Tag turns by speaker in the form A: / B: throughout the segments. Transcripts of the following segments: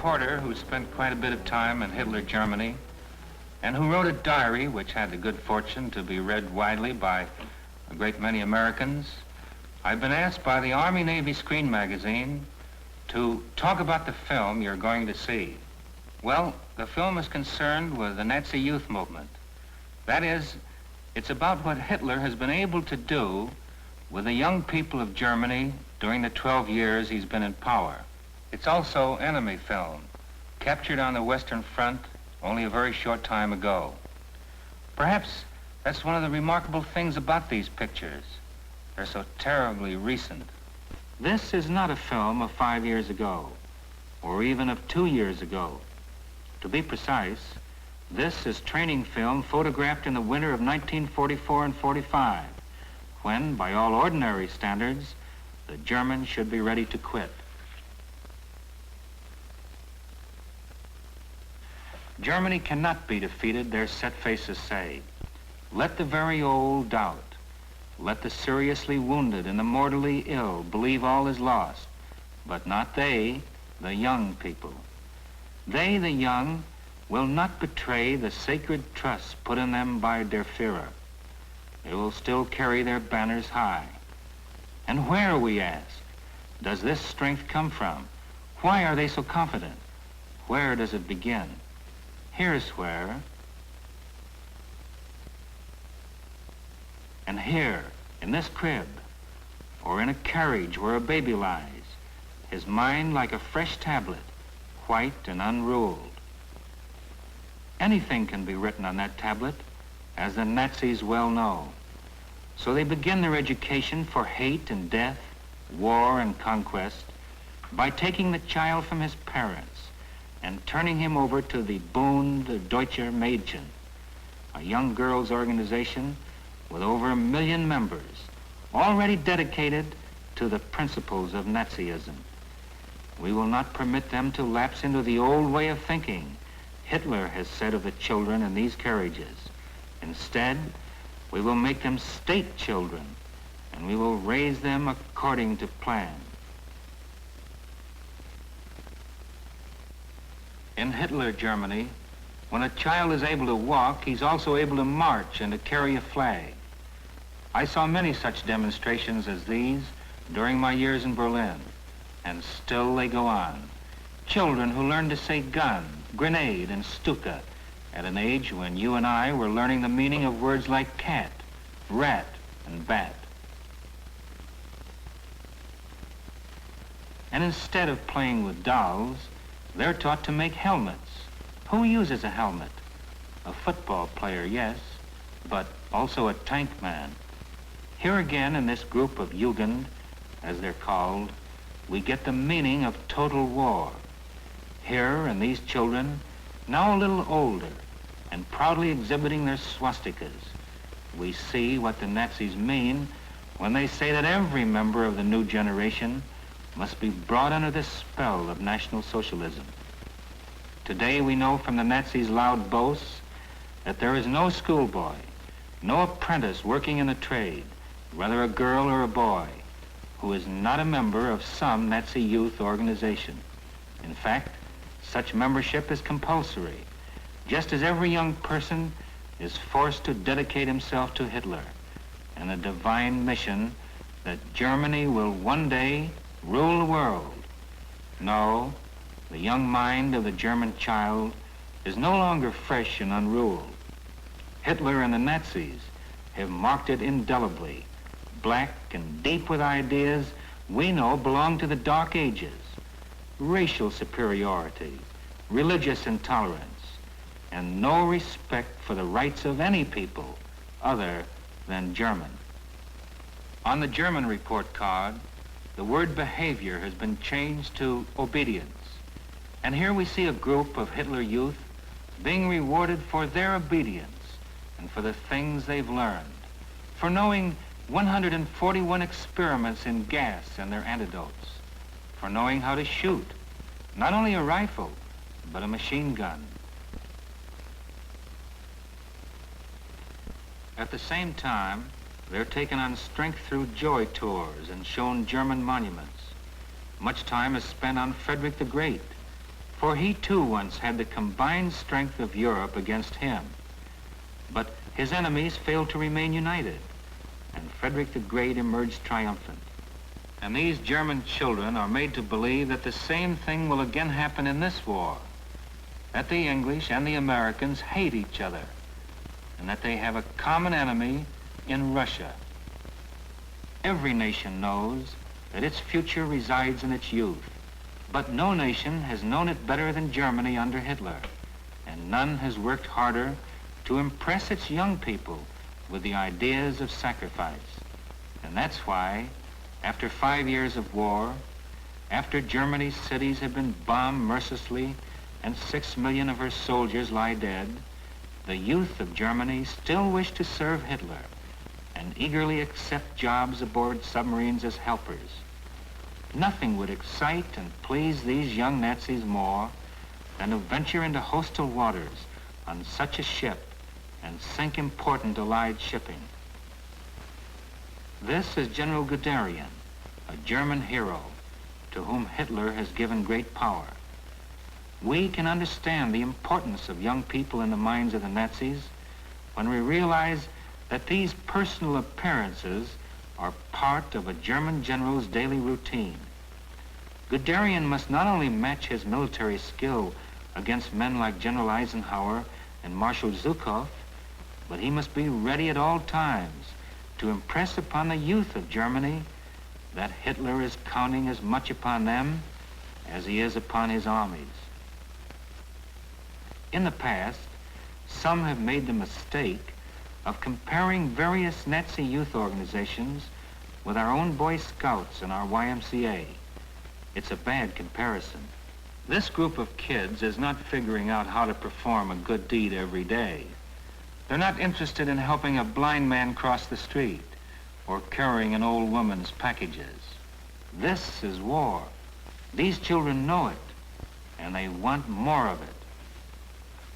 A: reporter who spent quite a bit of time in Hitler Germany and who wrote a diary which had the good fortune to be read widely by a great many Americans, I've been asked by the Army-Navy Screen Magazine to talk about the film you're going to see. Well, the film is concerned with the Nazi youth movement. That is, it's about what Hitler has been able to do with the young people of Germany during the 12 years he's been in power. It's also enemy film, captured on the Western Front only a very short time ago. Perhaps that's one of the remarkable things about these pictures. They're so terribly recent. This is not a film of 5 years ago, or even of 2 years ago. To be precise, this is training film photographed in the winter of 1944 and 45, when, by all ordinary standards, the Germans should be ready to quit. Germany cannot be defeated, their set faces say. Let the very old doubt. Let the seriously wounded and the mortally ill believe all is lost, but not they, the young people. They, the young, will not betray the sacred trust put in them by their Führer. They will still carry their banners high. And where, we ask, does this strength come from? Why are they so confident? Where does it begin? Here's where. And here, in this crib, or in a carriage where a baby lies, his mind like a fresh tablet, white and unruled. Anything can be written on that tablet, as the Nazis well know. So they begin their education for hate and death, war and conquest, by taking the child from his parents and turning him over to the Bund Deutscher Mädchen, a young girls' organization with over 1 million members, already dedicated to the principles of Nazism. We will not permit them to lapse into the old way of thinking Hitler has said of the children in these carriages. Instead, we will make them state children, and we will raise them according to plan. In Hitler Germany, when a child is able to walk, he's also able to march and to carry a flag. I saw many such demonstrations as these during my years in Berlin, and still they go on. Children who learn to say gun, grenade, and Stuka at an age when you and I were learning the meaning of words like cat, rat, and bat. And instead of playing with dolls, they're taught to make helmets. Who uses a helmet? A football player, yes, but also a tank man. Here again in this group of Jugend, as they're called, we get the meaning of total war. Here in these children, now a little older and proudly exhibiting their swastikas, we see what the Nazis mean when they say that every member of the new generation must be brought under the spell of National Socialism. Today we know from the Nazis' loud boasts that there is no schoolboy, no apprentice working in a trade, whether a girl or a boy, who is not a member of some Nazi youth organization. In fact, such membership is compulsory, just as every young person is forced to dedicate himself to Hitler and the divine mission that Germany will one day rule the world. No, the young mind of the German child is no longer fresh and unruled. Hitler and the Nazis have marked it indelibly, black and deep with ideas we know belong to the Dark Ages: racial superiority, religious intolerance, and no respect for the rights of any people other than German. On the German report card, the word behavior has been changed to obedience. And here we see a group of Hitler youth being rewarded for their obedience and for the things they've learned, for knowing 141 experiments in gas and their antidotes, for knowing how to shoot, not only a rifle, but a machine gun. At the same time, they're taken on strength through joy tours and shown German monuments. Much time is spent on Frederick the Great, For he too once had the combined strength of Europe against him. But his enemies failed to remain united, and Frederick the Great emerged triumphant. And these German children are made to believe that the same thing will again happen in this war, that the English and the Americans hate each other, and that they have a common enemy in Russia. Every nation knows that its future resides in its youth, but no nation has known it better than Germany under Hitler, and none has worked harder to impress its young people with the ideas of sacrifice. And that's why, after 5 years of war, after Germany's cities have been bombed mercilessly and 6 million of her soldiers lie dead, the youth of Germany still wish to serve Hitler and eagerly accept jobs aboard submarines as helpers. Nothing would excite and please these young Nazis more than to venture into hostile waters on such a ship and sink important Allied shipping. This is General Guderian, a German hero to whom Hitler has given great power. We can understand the importance of young people in the minds of the Nazis when we realize that these personal appearances are part of a German general's daily routine. Guderian must not only match his military skill against men like General Eisenhower and Marshal Zhukov, but he must be ready at all times to impress upon the youth of Germany that Hitler is counting as much upon them as he is upon his armies. In the past, some have made the mistake of comparing various Nazi youth organizations with our own Boy Scouts and our YMCA. It's a bad comparison. This group of kids is not figuring out how to perform a good deed every day. They're not interested in helping a blind man cross the street or carrying an old woman's packages. This is war. These children know it, and they want more of it.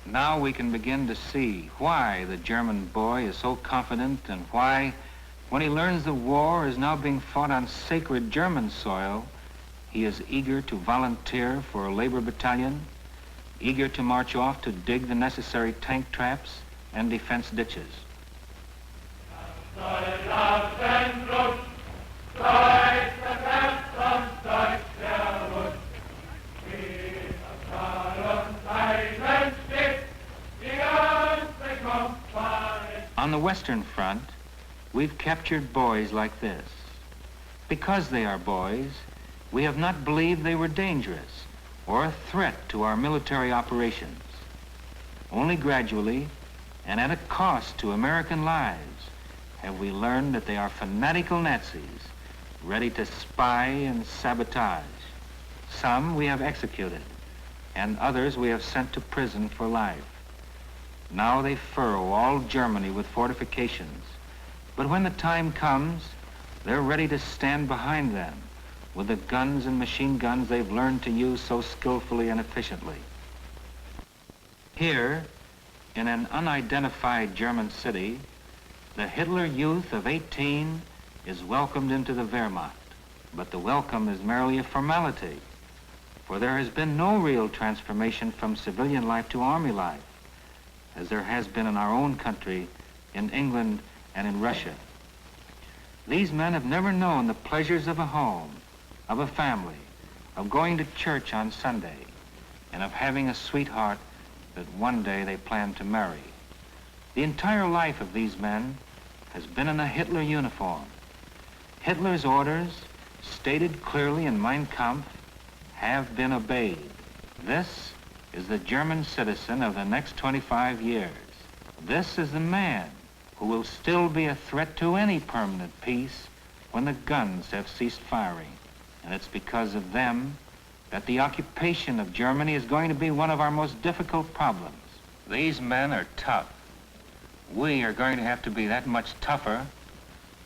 A: Now we can begin to see why the German boy is so confident and why, when he learns the war is now being fought on sacred German soil, he is eager to volunteer for a labor battalion, eager to march off to dig the necessary tank traps and defense ditches. On the Western Front, we've captured boys like this. Because they are boys, we have not believed they were dangerous or a threat to our military operations. Only gradually, and at a cost to American lives, have we learned that they are fanatical Nazis, ready to spy and sabotage. Some we have executed, and others we have sent to prison for life. Now they furrow all Germany with fortifications, but when the time comes, they're ready to stand behind them with the guns and machine guns they've learned to use so skillfully and efficiently. Here, in an unidentified German city, the Hitler youth of 18 is welcomed into the Wehrmacht. But the welcome is merely a formality, for there has been no real transformation from civilian life to army life, as there has been in our own country, in England and in Russia. These men have never known the pleasures of a home, of a family, of going to church on Sunday, and of having a sweetheart that one day they plan to marry. The entire life of these men has been in a Hitler uniform. Hitler's orders, stated clearly in Mein Kampf, have been obeyed. This is the German citizen of the next 25 years. This is the man who will still be a threat to any permanent peace when the guns have ceased firing. And it's because of them that the occupation of Germany is going to be one of our most difficult problems. These men are tough. We are going to have to be that much tougher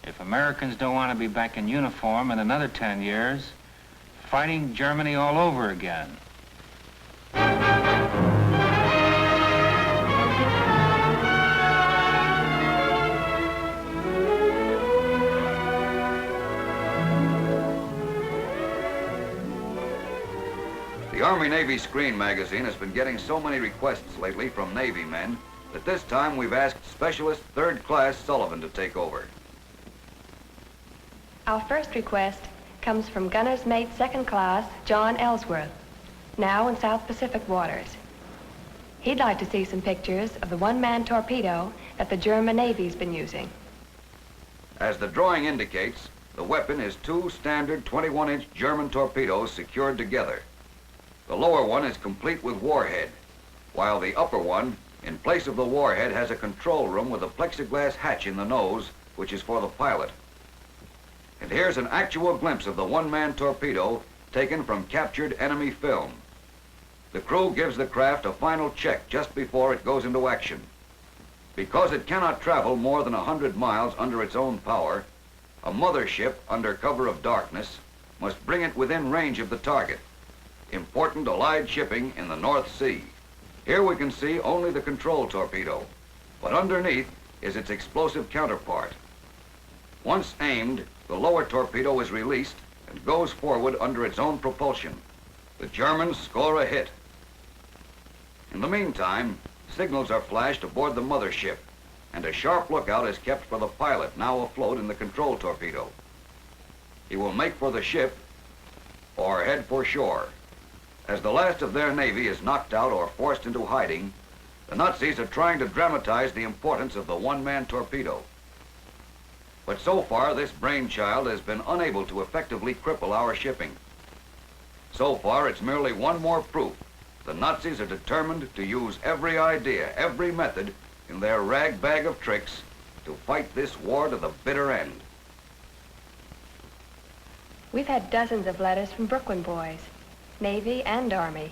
A: if Americans don't want to be back in uniform in another 10 years, fighting Germany all over again.
B: The Army-Navy Screen magazine has been getting so many requests lately from Navy men that this time we've asked Specialist Third Class Sullivan to take over.
C: Our first request comes from Gunner's Mate Second Class John Ellsworth, now in South Pacific waters. He'd like to see some pictures of the one-man torpedo that the German Navy's been using.
B: As the drawing indicates, the weapon is two standard 21-inch German torpedoes secured together. The lower one is complete with warhead, while the upper one, in place of the warhead, has a control room with a plexiglass hatch in the nose, which is for the pilot. And here's an actual glimpse of the one-man torpedo taken from captured enemy film. The crew gives the craft a final check just before it goes into action. Because it cannot travel more than 100 miles under its own power, a mothership, under cover of darkness, must bring it within range of the target. Important Allied shipping in the North Sea. Here we can see only the control torpedo, but underneath is its explosive counterpart. Once aimed, the lower torpedo is released and goes forward under its own propulsion. The Germans score a hit. In the meantime, signals are flashed aboard the mothership, and a sharp lookout is kept for the pilot now afloat in the control torpedo. He will make for the ship or head for shore. As the last of their Navy is knocked out or forced into hiding, the Nazis are trying to dramatize the importance of the one-man torpedo. But so far, this brainchild has been unable to effectively cripple our shipping. So far, it's merely one more proof the Nazis are determined to use every idea, every method in their rag bag of tricks to fight this war to the bitter end.
C: We've had dozens of letters from Brooklyn boys, Navy and Army.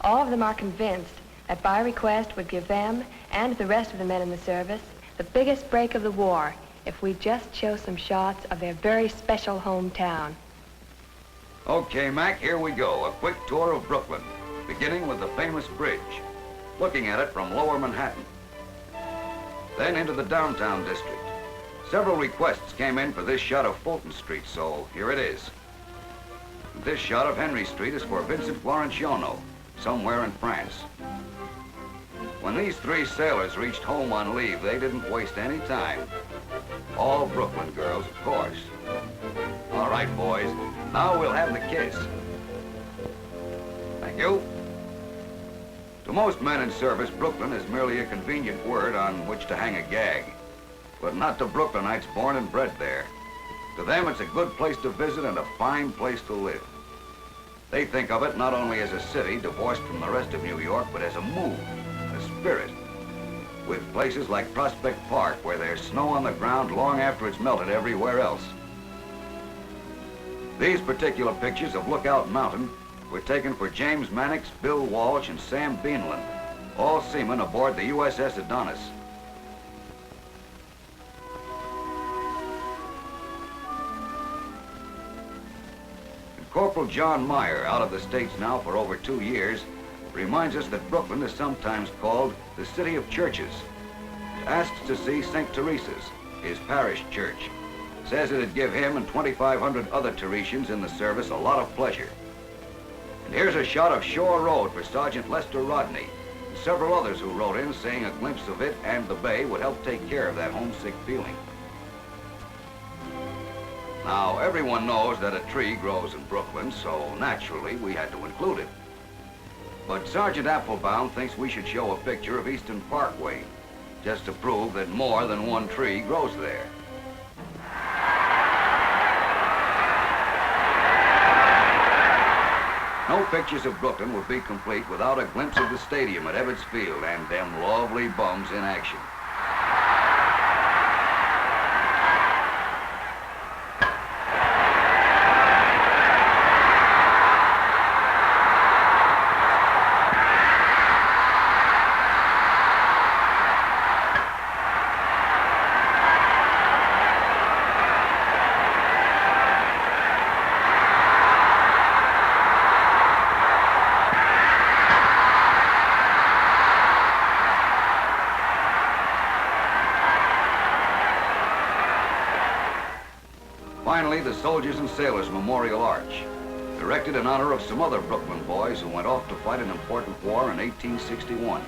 C: All of them are convinced that by request would give them and the rest of the men in the service the biggest break of the war if we just show some shots of their very special hometown.
B: Okay, Mac, here we go. A quick tour of Brooklyn, beginning with the famous bridge, looking at it from lower Manhattan. Then into the downtown district. Several requests came in for this shot of Fulton Street, so here it is. This shot of Henry Street is for Vincent Florentiano, somewhere in France. When these three sailors reached home on leave, they didn't waste any time. All Brooklyn girls, of course. All right, boys, now we'll have the kiss. Thank you. To most men in service, Brooklyn is merely a convenient word on which to hang a gag. But not to Brooklynites born and bred there. To them, it's a good place to visit and a fine place to live. They think of it not only as a city divorced from the rest of New York, but as a mood, a spirit. With places like Prospect Park, where there's snow on the ground long after it's melted everywhere else. These particular pictures of Lookout Mountain were taken for James Mannix, Bill Walsh, and Sam Beanland, all seamen aboard the USS Adonis. Corporal John Meyer, out of the States now for over 2 years, reminds us that Brooklyn is sometimes called the City of Churches. Asks to see St. Teresa's, his parish church. Says it'd give him and 2,500 other Teresians in the service a lot of pleasure. And here's a shot of Shore Road for Sergeant Lester Rodney, and several others who wrote in saying a glimpse of it and the bay would help take care of that homesick feeling. Now, everyone knows that a tree grows in Brooklyn, so naturally we had to include it. But Sergeant Applebaum thinks we should show a picture of Eastern Parkway, just to prove that more than one tree grows there. No pictures of Brooklyn would be complete without a glimpse of the stadium at Ebbets Field and them lovely bums in action. Finally, the Soldiers and Sailors Memorial Arch. directed in honor of some other Brooklyn boys who went off to fight an important war in 1861.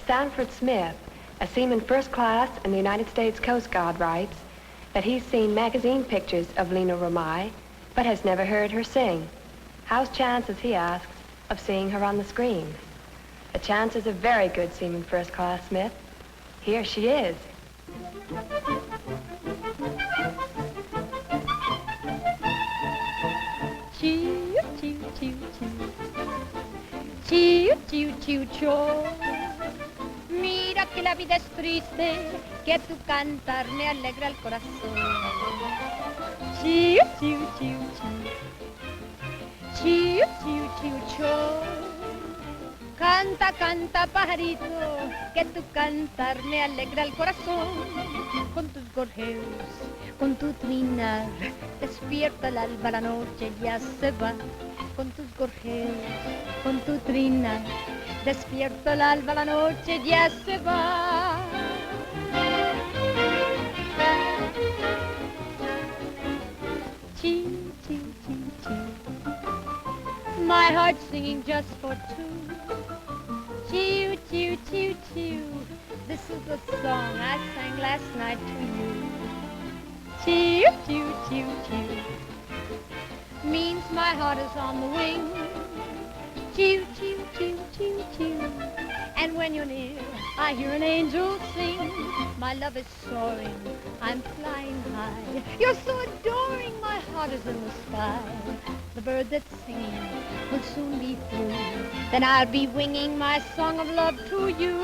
C: Sanford Smith, a seaman first class in the United States Coast Guard, writes that he's seen magazine pictures of Lena Romay, but has never heard her sing. How's chances, he asks, of seeing her on the screen? The chances are very good, Seaman First Class Smith. Here she is.
D: Choo, choo, choo, choo. Choo, choo, choo, choo. Mira que la vida es triste, que tu cantar me alegra el corazón. Choo, choo, choo, choo. Choo, choo, choo, choo. Canta, canta, pajarito, que tu cantar me alegra el corazón. Con tus gorjeos, con tu trinar, despierta el alba, la noche ya se va. Con tus gorjeos, con tu trinar, despierta el alba, la noche ya se va. Chee, chee, chee, chee. My heart singing just for two. Choo, choo, choo, choo. This is the song I sang last night to you. Choo, choo, choo, choo. Means my heart is on the wing. Choo, choo, choo, choo, choo. And when you're near, I hear an angel sing. My love is soaring, I'm flying high. You're so adoring, my heart is in the sky. The bird that's singing will soon be through. Then I'll be winging my song of love to you.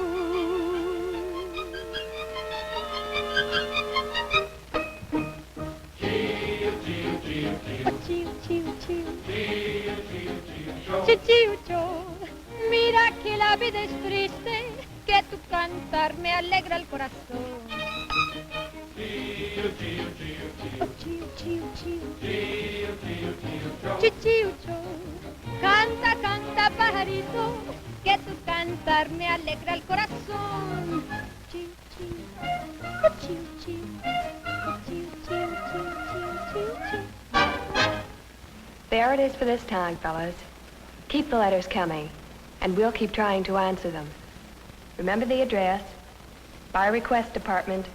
D: Choo, choo, choo, choo. Choo, choo, choo. Choo, choo, choo. Mira que la vida es triste, que tu cantar me alegra el corazón. Choo, choo, choo, choo. Choo, choo, choo, choo. Canta, canta, pajarito, que tu cantar me alegra el corazón. Choo, choo, choo, choo. Choo, choo, choo, choo, choo.
C: There it is for this time, fellas. Keep the letters coming, and we'll keep trying to answer them. Remember the address, By Request Department,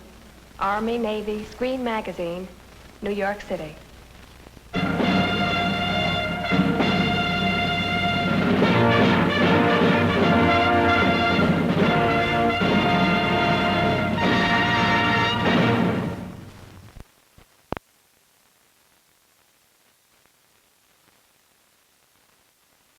C: Army, Navy, Screen Magazine, New York City.